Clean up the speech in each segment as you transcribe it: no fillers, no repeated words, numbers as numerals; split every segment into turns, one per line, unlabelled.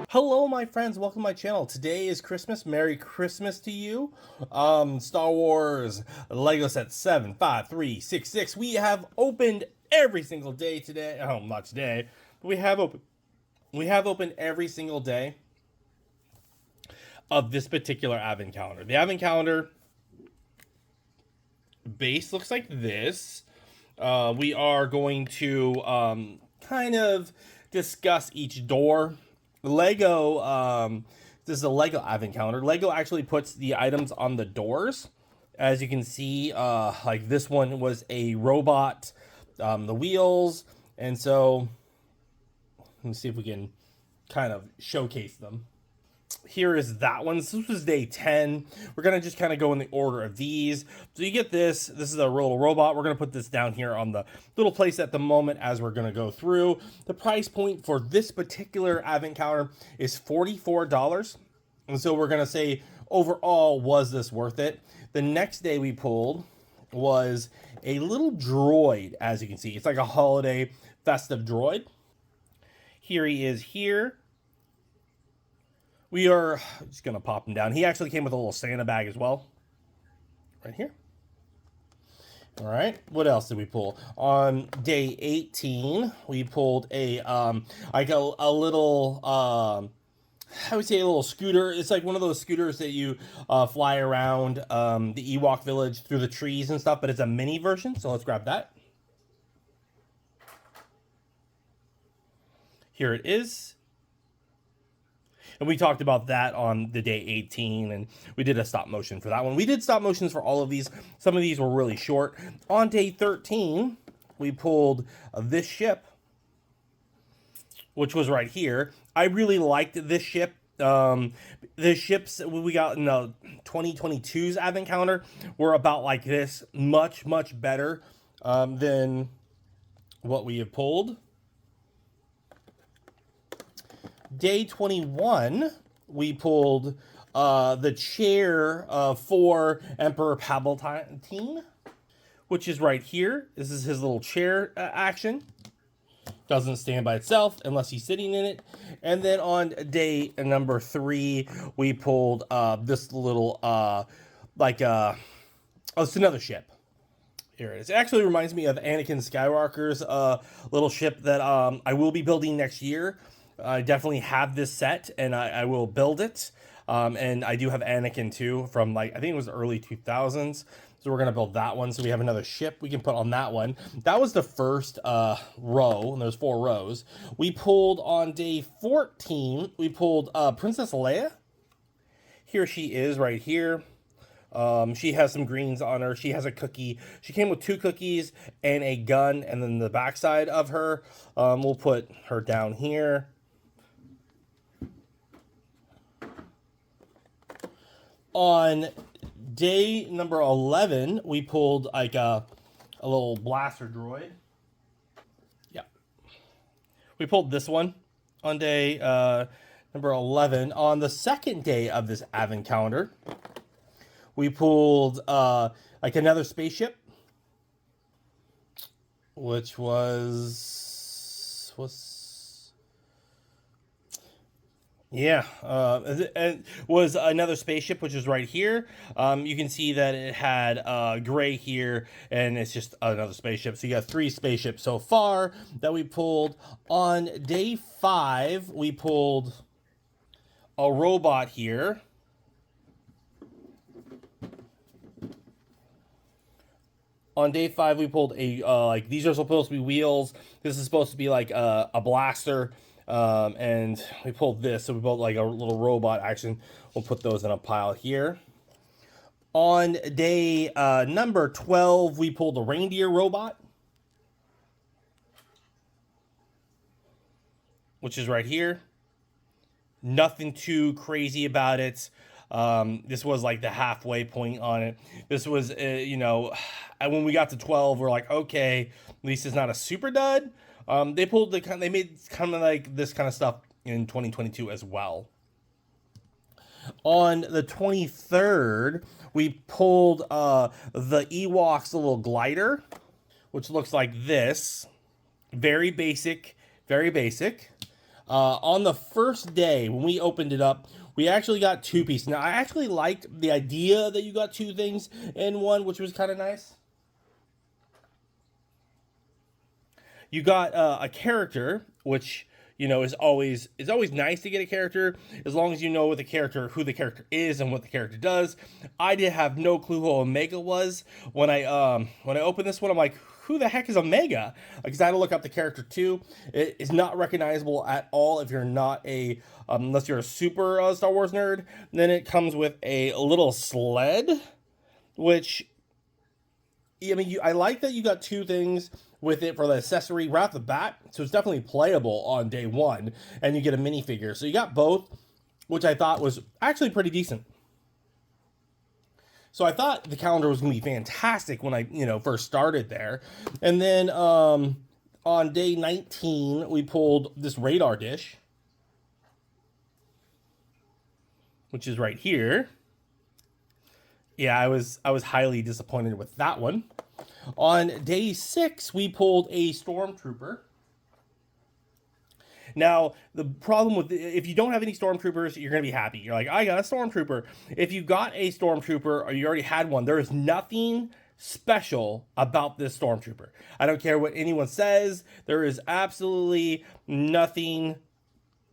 Hello, my friends. Welcome to my channel. Today is Christmas. Merry Christmas to you. Star Wars Lego set 75366. We have opened every single day today. Oh, not today, but we have opened. We have opened every single day of this particular advent calendar. The advent calendar base looks like this. We are going to kind of discuss each door. Lego, this is a Lego advent calendar. Lego actually puts the items on the doors. As you can see, like this one was a robot, the wheels. And so, let me see if we can kind of showcase them. Here is that one. This was day 10. We're going to just kind of go in the order of these. So you get this. This is a little robot. We're going to put this down here on the little place at the moment as we're going to go through. The price point for this particular advent calendar is $44. And so we're going to say, overall, was this worth it? The next day we pulled was a little droid, as you can see. It's like a holiday festive droid. Here he is here. We are just going to pop him down. He actually came with a little Santa bag as well. Right here. All right. What else did we pull? On day 18, we pulled a like a little I would say a little scooter. It's like one of those scooters that you fly around the Ewok village through the trees and stuff, but it's a mini version. So let's grab that. Here it is. And we talked about that on the day 18, and we did a stop motion for that one. We did stop motions for all of these. Some of these were really short. On day 13, we pulled this ship, which was right here. I really liked this ship. The ships we got in the 2022's advent calendar were about like this, much better than what we have pulled. Day 21, we pulled the chair for Emperor Palpatine, which is right here. This is his little chair action. Doesn't stand by itself unless he's sitting in it. And then on day number 3, we pulled this little, oh, it's another ship. Here it is. It actually reminds me of Anakin Skywalker's little ship that I will be building next year. I definitely have this set, and I will build it. And I do have Anakin too from like I think it was the early 2000s. So we're gonna build that one. So we have another ship we can put on that one. That was the first row, and there's 4 rows. We pulled on day 14. We pulled Princess Leia. Here she is, right here. She has some greens on her. She has a cookie. She came with 2 cookies and a gun, and then the backside of her. We'll put her down here. On day number 11, we pulled like a little blaster droid. Yeah. We pulled this one on day number 11. On the second day of this advent calendar, we pulled like another spaceship, which was yeah, it was another spaceship, which is right here. You can see that it had gray here, and it's just another spaceship. So you got 3 spaceships so far that we pulled. On day 5, we pulled a robot here. On day 5, we pulled a like these are supposed to be wheels. This is supposed to be like a blaster, and we pulled this. So we built like a little robot action. We'll put those in a pile here. On day number 12, we pulled a reindeer robot, which is right here. Nothing too crazy about it. This was like the halfway point on it. This was, you know, when we got to 12, we're like, okay, at least it's not a super dud. They made kind of like this kind of stuff in 2022 as well. On the 23rd, we pulled the Ewoks little glider, which looks like this. Very basic, very basic. On the first day, when we opened it up, we actually got 2 pieces. Now, I actually liked the idea that you got 2 things in one, which was kind of nice. You got a character, which, you know, is always nice to get a character as long as you know who the character is and what the character does. I did have no clue who Omega was when I opened this one. I'm like, who the heck is Omega? Because I had to look up the character too. It is not recognizable at all if you're not unless you're a super Star Wars nerd. Then it comes with a little sled, which, I mean, I like that you got 2 things with it for the accessory right off the bat, so it's definitely playable on day 1, and you get a minifigure. So you got both, which I thought was actually pretty decent. So I thought the calendar was going to be fantastic when I, first started there. And then on day 19, we pulled this radar dish, which is right here. Yeah, I was highly disappointed with that one. On day 6, we pulled a stormtrooper. Now, the problem with if you don't have any stormtroopers, you're going to be happy. You're like, I got a stormtrooper. If you got a stormtrooper or you already had one, there is nothing special about this stormtrooper. I don't care what anyone says. There is absolutely nothing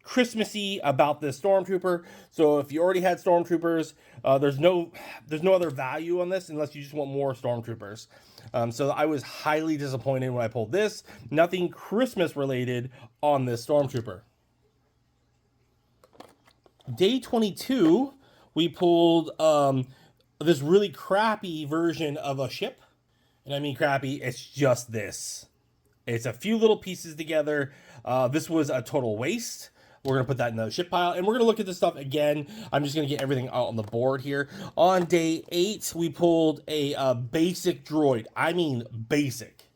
Christmassy about this stormtrooper. So if you already had stormtroopers, there's no other value on this unless you just want more stormtroopers. So I was highly disappointed when I pulled this. Nothing Christmas related on this stormtrooper. Day 22, we pulled this really crappy version of a ship. And I mean crappy, it's just this. It's a few little pieces together. This was a total waste. We're going to put that in the ship pile, and we're going to look at this stuff again. I'm just going to get everything out on the board here. On day 8, we pulled a basic droid. I mean basic.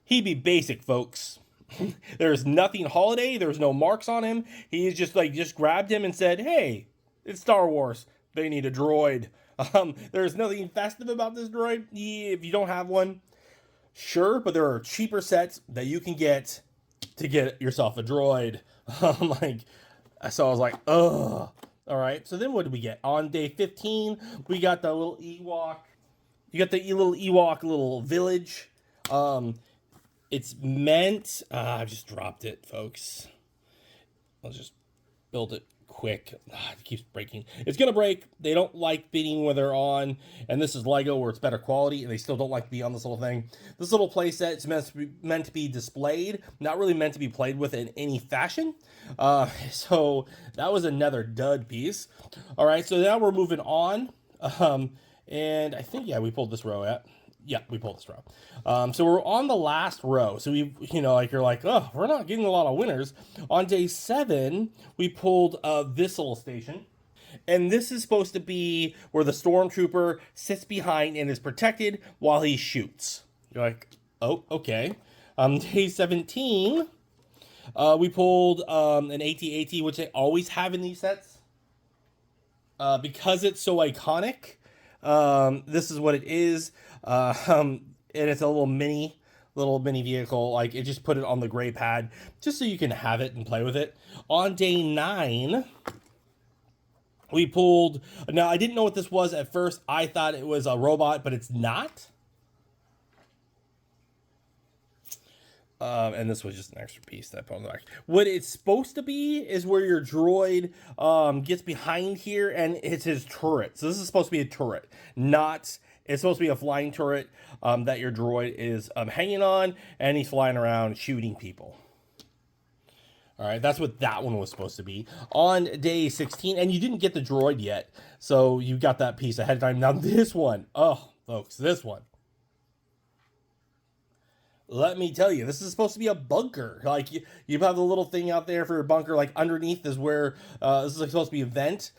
He'd be basic, folks. There's nothing holiday. There's no marks on him. He is just grabbed him and said, hey, it's Star Wars. They need a droid. There's nothing festive about this droid. If you don't have one, sure, but there are cheaper sets that you can get to get yourself a droid. So I was like, ugh. All right. So then what did we get? On day 15, we got the little Ewok. You got the little Ewok little village. It's meant, I just dropped it, folks. I'll just build it quick. It keeps breaking. It's going to break. They don't like being when they're on. And this is Lego where it's better quality. And they still don't like to be on this little thing. This little playset is meant to be displayed. Not really meant to be played with in any fashion. So that was another dud piece. All right. So now we're moving on. And I think, yeah, we pulled this row out. Yeah, we pulled this row. So we're on the last row. So we, you're like, oh, we're not getting a lot of winners. On day 7, we pulled this little station. And this is supposed to be where the stormtrooper sits behind and is protected while he shoots. You're like, oh, okay. Day 17, we pulled an AT-AT, which they always have in these sets. Because it's so iconic, this is what it is. And it's a little mini vehicle. Like, it just put it on the gray pad just so you can have it and play with it. On day 9, we pulled, now I didn't know what this was at first. I thought it was a robot, but it's not. And this was just an extra piece that I put on the back. What it's supposed to be is where your droid gets behind here, and it's his turret. So this is supposed to be a turret, not It's supposed to be a flying turret that your droid is hanging on, and he's flying around shooting people. All right, that's what that one was supposed to be on day 16, and you didn't get the droid yet, so you got that piece ahead of time. Now this one, oh, folks, this one. Let me tell you, this is supposed to be a bunker. Like, you have the little thing out there for your bunker, like underneath is where this is like supposed to be a vent.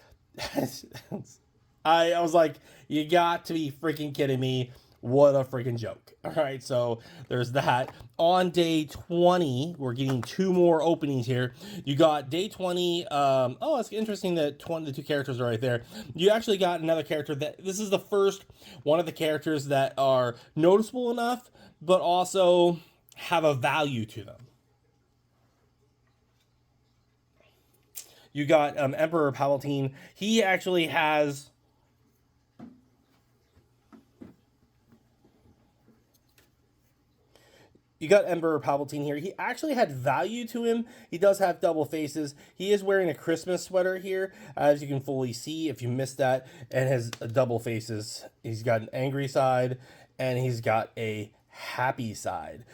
I was like, you got to be freaking kidding me. What a freaking joke. All right, so there's that. On day 20, we're getting 2 more openings here. You got day 20. Oh, it's interesting that the 2 characters are right there. You actually got another character that, this is the first one of the characters that are noticeable enough, but also have a value to them. You got Emperor Palpatine. He actually has... You got Emperor Palpatine here. He actually had value to him. He does have double faces. He is wearing a Christmas sweater here, as you can fully see if you missed that, and has double faces. He's got an angry side, and he's got a happy side.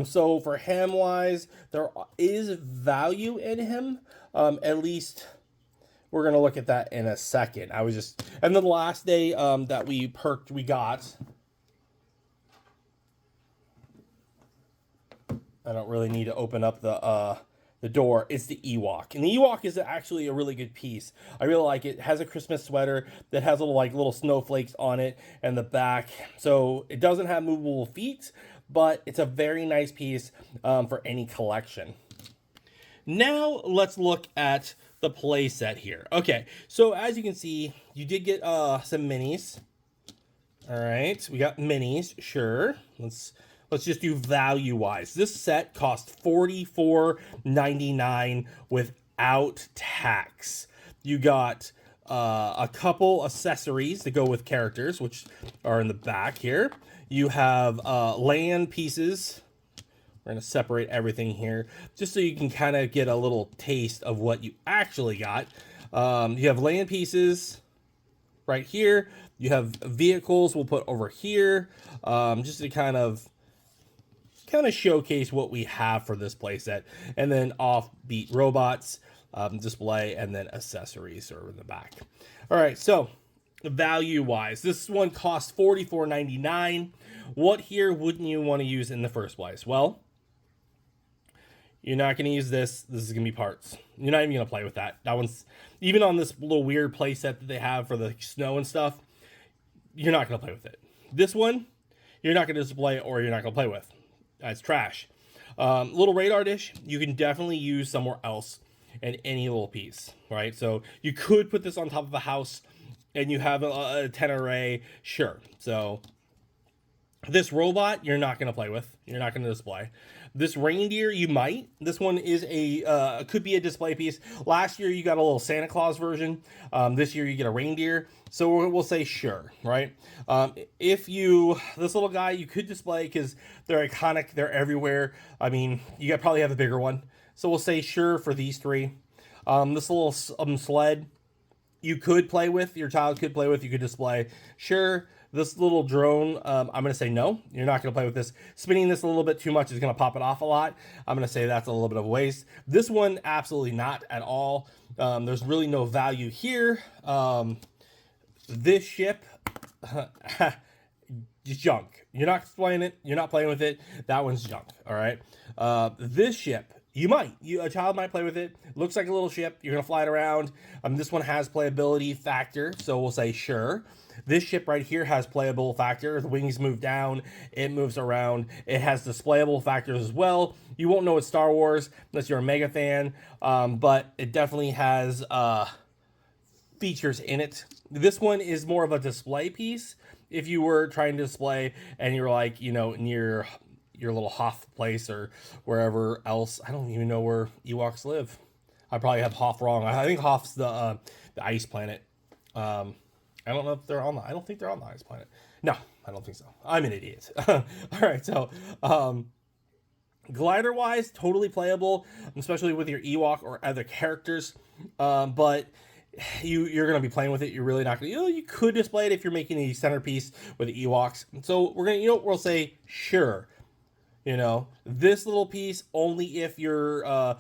So for him wise, there is value in him. At least we're going to look at that in a second. And then the last day that we got... I don't really need to open up the door. It's the Ewok, and the Ewok is actually a really good piece. I really like it. It has a Christmas sweater that has little snowflakes on it and the back, so it doesn't have movable feet, but it's a very nice piece for any collection. Now let's look at the play set here. Okay, so as you can see, you did get some minis. All right, we got minis. Sure, Let's just do value-wise. This set cost $44.99 without tax. You got a couple accessories to go with characters, which are in the back here. You have land pieces. We're going to separate everything here, just so you can kind of get a little taste of what you actually got. You have land pieces right here. You have vehicles we'll put over here, just to kind of showcase what we have for this playset, and then offbeat robots, display, and then accessories are in the back. All right, so value wise, this one costs $44.99. What here wouldn't you want to use in the first place? Well, you're not going to use this. This is going to be parts. You're not even going to play with that. That one's, even on this little weird playset that they have for the snow and stuff, you're not going to play with it. This one, you're not going to display, or you're not going to play with. That's trash. Little radar dish, you can definitely use somewhere else in any little piece, right? So you could put this on top of a house and you have a antenna array, sure. So this robot, you're not going to play with. You're not going to display. This reindeer, you might. This one is could be a display piece. Last year, you got a little Santa Claus version. This year, you get a reindeer. So we'll say sure, right? This little guy, you could display because they're iconic. They're everywhere. I mean, you probably have a bigger one. So we'll say sure for these 3. This little sled, you could play with. Your child could play with. You could display. Sure. This little drone, I'm going to say no. You're not going to play with this. Spinning this a little bit too much is going to pop it off a lot. I'm going to say that's a little bit of a waste. This one, absolutely not at all. There's really no value here. This ship, just junk. You're not displaying it. You're not playing with it. That one's junk, all right? This ship, a child might play with it. Looks like a little ship. You're going to fly it around. This one has playability factor, so we'll say sure. This ship right here has playable factor. The wings move down. It moves around. It has displayable factors as well. You won't know it's Star Wars unless you're a mega fan, but it definitely has features in it. This one is more of a display piece. If you were trying to display and you're like, near your little Hoth place or wherever else. I don't even know where Ewoks live. I probably have Hoth wrong. I think Hoth's the ice planet. I don't know if they're on I don't think they're on the ice planet. No, I don't think so. I'm an idiot. All right, so glider wise, totally playable, especially with your Ewok or other characters. But you're going to be playing with it. You're really not going to, you could display it if you're making a centerpiece with the Ewoks. So we're going to, we'll say, sure. This little piece, only if you're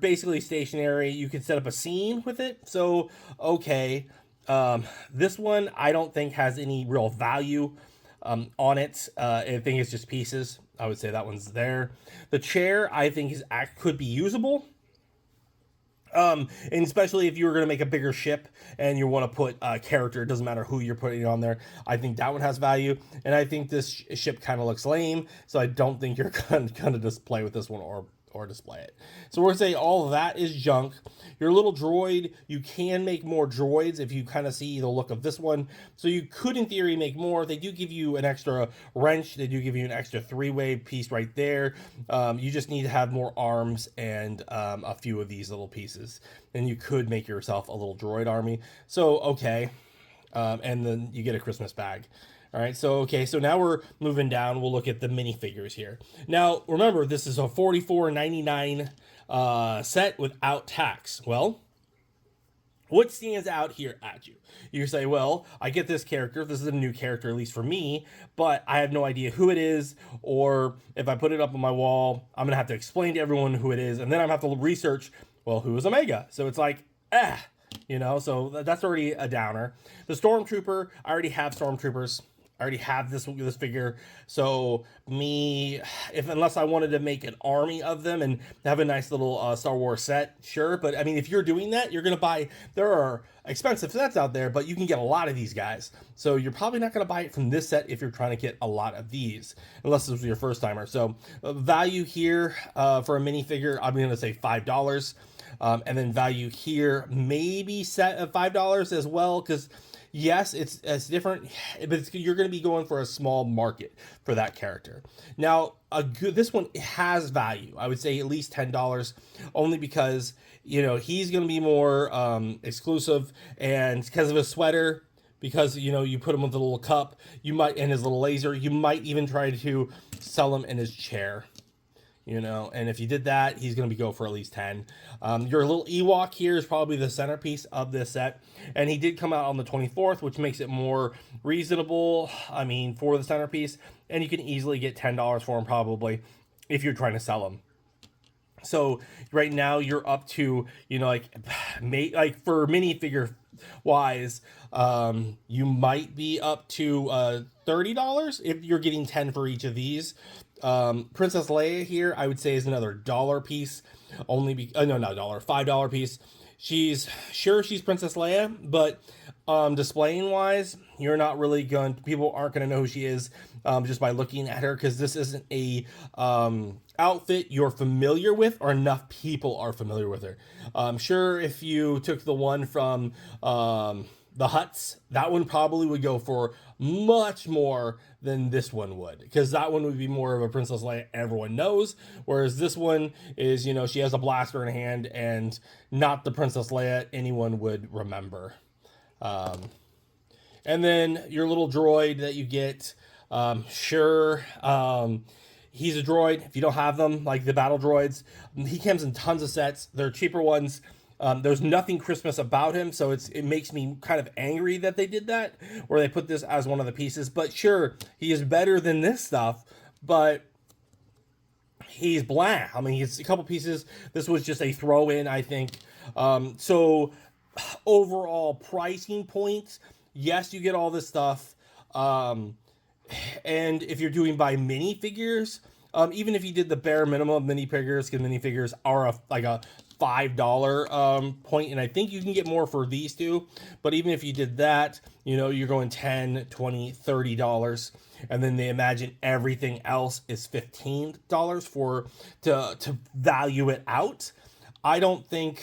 basically stationary, you can set up a scene with it. So, okay. This one, I don't think has any real value on it. I think it's just pieces. I would say that one's there. The chair, I think could be usable. And especially if you were going to make a bigger ship and you want to put a character, it doesn't matter who you're putting on there. I think that one has value. And I think this ship kind of looks lame. So I don't think you're going to just play with this one or display it. So we're going to say all of that is junk. Your little droid, you can make more droids if you kind of see the look of this one. So you could, in theory, make more. They do give you an extra wrench. They do give you an extra 3-way piece right there. You just need to have more arms and a few of these little pieces. And you could make yourself a little droid army. So, okay. And then you get a Christmas bag. All right, so now we're moving down. We'll look at the minifigures here. Now, remember, this is a $44.99 set without tax. Well, what stands out here at you? You say, well, I get this character. This is a new character, at least for me, but I have no idea who it is, or if I put it up on my wall, I'm going to have to explain to everyone who it is, and then I'm going to have to research, well, who is Omega? So it's like, so that's already a downer. The Stormtrooper, I already have Stormtroopers. I already have this figure, so unless I wanted to make an army of them and have a nice little Star Wars set, sure. But I mean, if you're doing that, you're gonna buy. There are expensive sets out there, but you can get a lot of these guys. So you're probably not gonna buy it from this set if you're trying to get a lot of these, unless this was your first timer. So value here for a minifigure, I'm gonna say $5, and then value here maybe set at $5 as well, because. Yes, it's different, but you're going to be going for a small market for that character. Now, this one has value. I would say at least $10, only because he's going to be more exclusive, and because of his sweater, because you put him with a little cup, and his little laser, you might even try to sell him in his chair. And if you did that, he's going to go for at least 10. Your little Ewok here is probably the centerpiece of this set. And he did come out on the 24th, which makes it more reasonable, for the centerpiece. And you can easily get $10 for him probably if you're trying to sell him. So right now you're up to, for minifigure wise, you might be up to $30 if you're getting 10 for each of these. Princess Leia here, I would say, is another dollar piece. $5 piece. She's Princess Leia, but displaying wise, you're not really people aren't going to know who she is just by looking at her, because this isn't a outfit you're familiar with, or enough people are familiar with her. Sure, if you took the one from the Hutts, that one probably would go for much more than this one would, because that one would be more of a Princess Leia everyone knows, whereas this one is, she has a blaster in her hand and not the Princess Leia anyone would remember. And then your little droid that you get, he's a droid. If you don't have them, like the battle droids, he comes in tons of sets. They're cheaper ones. There's nothing Christmas about him, so it makes me kind of angry that they did that, where they put this as one of the pieces. But sure, he is better than this stuff, but he's blah. He's a couple pieces. This was just a throw-in, I think. So overall pricing points, yes, you get all this stuff. And if you're doing by minifigures, even if you did the bare minimum of minifigures, because minifigures are a $5 point, and I think you can get more for these two, but even if you did that, you're going $10, $20, $30, and then they imagine everything else is $15 to value it out. I don't think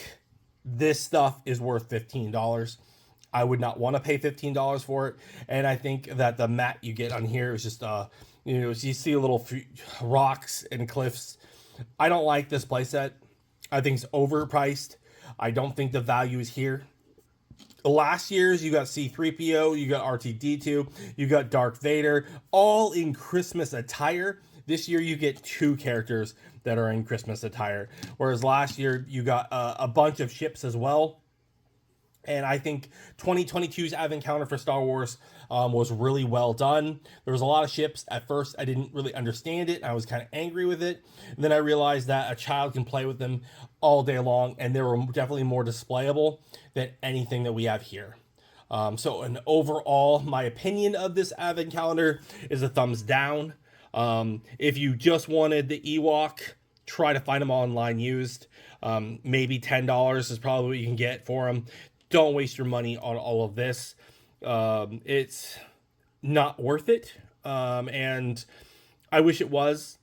this stuff is worth $15. I would not want to pay $15 for it, and I think that the mat you get on here is just you see a little rocks and cliffs. I don't like this playset. I think it's overpriced. I don't think the value is here. Last year's, you got C-3PO, you got R2-D2, you got Darth Vader, all in Christmas attire. This year, you get 2 characters that are in Christmas attire, whereas last year, you got a bunch of ships as well. And I think 2022's Advent Calendar for Star Wars was really well done. There was a lot of ships. At first, I didn't really understand it. I was kind of angry with it. And then I realized that a child can play with them all day long, and they were definitely more displayable than anything that we have here. So, an overall, my opinion of this Advent Calendar is a thumbs down. If you just wanted the Ewok, try to find them online used. Maybe $10 is probably what you can get for them. Don't waste your money on all of this. It's not worth it. And I wish it was.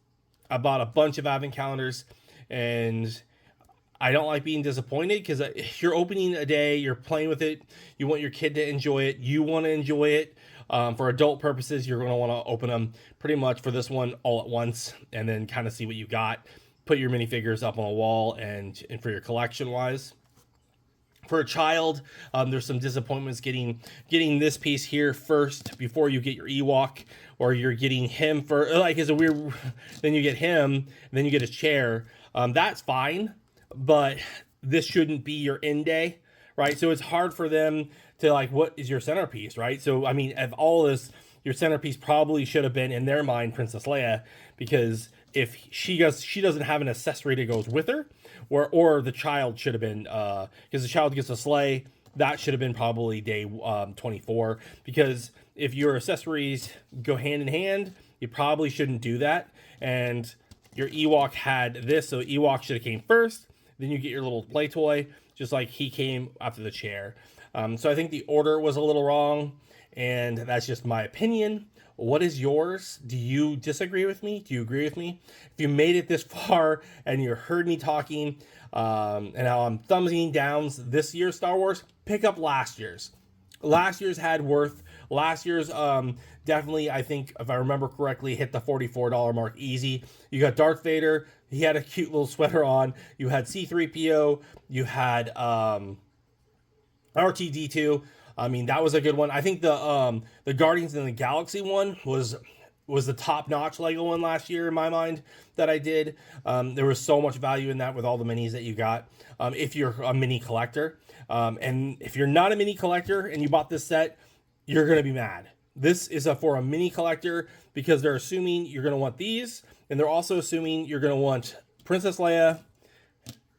I bought a bunch of Advent calendars, and I don't like being disappointed because you're opening a day, you're playing with it, you want your kid to enjoy it, you want to enjoy it. For adult purposes, you're going to want to open them pretty much for this one all at once, and then kind of see what you got. Put your minifigures up on a wall, and for your collection wise. For a child, there's some disappointments getting this piece here first before you get your Ewok, or you're getting him for like is a weird. Then you get him, then you get his chair. That's fine, but this shouldn't be your end day, right? So it's hard for them to like, what is your centerpiece, right? So I mean, of all this, your centerpiece probably should have been in their mind Princess Leia, because if she doesn't have an accessory that goes with her, or the child should have been, because the child gets a sleigh, that should have been probably day 24, because if your accessories go hand in hand, you probably shouldn't do that. And your Ewok had this, so Ewok should have came first, then you get your little play toy, just like he came after the chair. So I think the order was a little wrong, and that's just my opinion. What is yours? Do you disagree with me? Do you agree with me? If you made it this far and you heard me talking, and how I'm thumbsing downs this year's Star Wars, pick up last year's. Last year's had worth. Last year's definitely, I think, if I remember correctly, hit the $44 mark easy. You got Darth Vader. He had a cute little sweater on. You had C-3PO. You had RTD2. I mean, that was a good one. I think the Guardians in the Galaxy one was the top-notch Lego one last year in my mind that I did. There was so much value in that with all the minis that you got. If you're a mini collector, and if you're not a mini collector and you bought this set, you're gonna be mad. This is for a mini collector because they're assuming you're gonna want these, and they're also assuming you're gonna want Princess Leia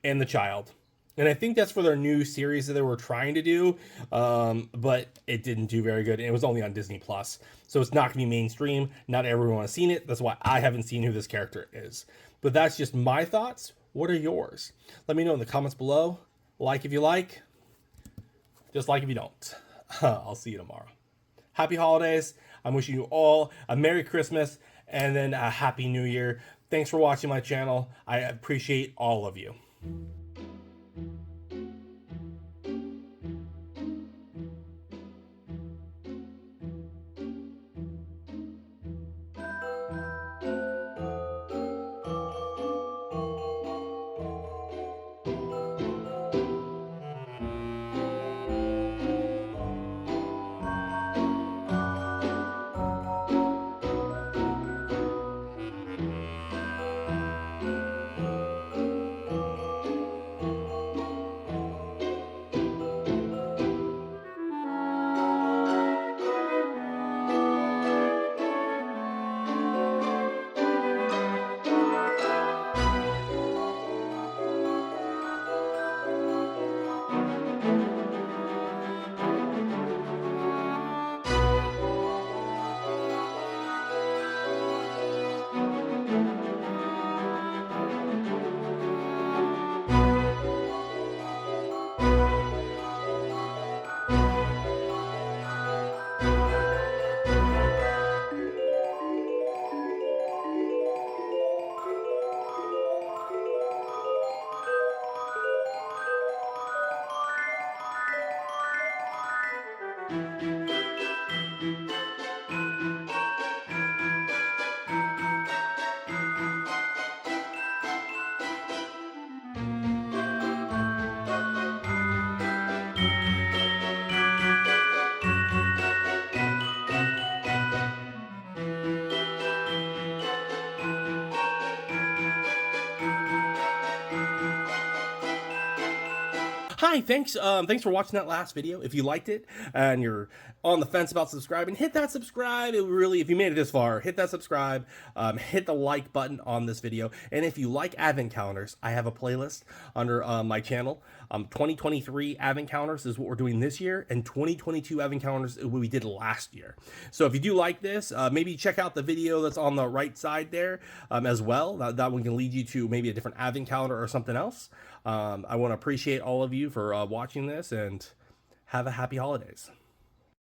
and the child. And I think that's for their new series that they were trying to do, but it didn't do very good. And it was only on Disney Plus, so it's not going to be mainstream. Not everyone has seen it. That's why I haven't seen who this character is. But that's just my thoughts. What are yours? Let me know in the comments below. Like if you like, dislike if you don't. I'll see you tomorrow. Happy holidays. I'm wishing you all a Merry Christmas and then a Happy New Year. Thanks for watching my channel. I appreciate all of you. hi, thanks for watching that last video. If you liked it and you're on the fence about subscribing, hit that subscribe. It really, if you made it this far, hit that subscribe, hit the like button on this video. And if you like advent calendars, I have a playlist under my channel. 2023 advent calendars is what we're doing this year, and 2022 advent calendars is what we did last year. So if you do like this, maybe check out the video that's on the right side there as well. That one can lead you to maybe a different advent calendar or something else. I want to appreciate all of you for watching this, and have a happy holidays.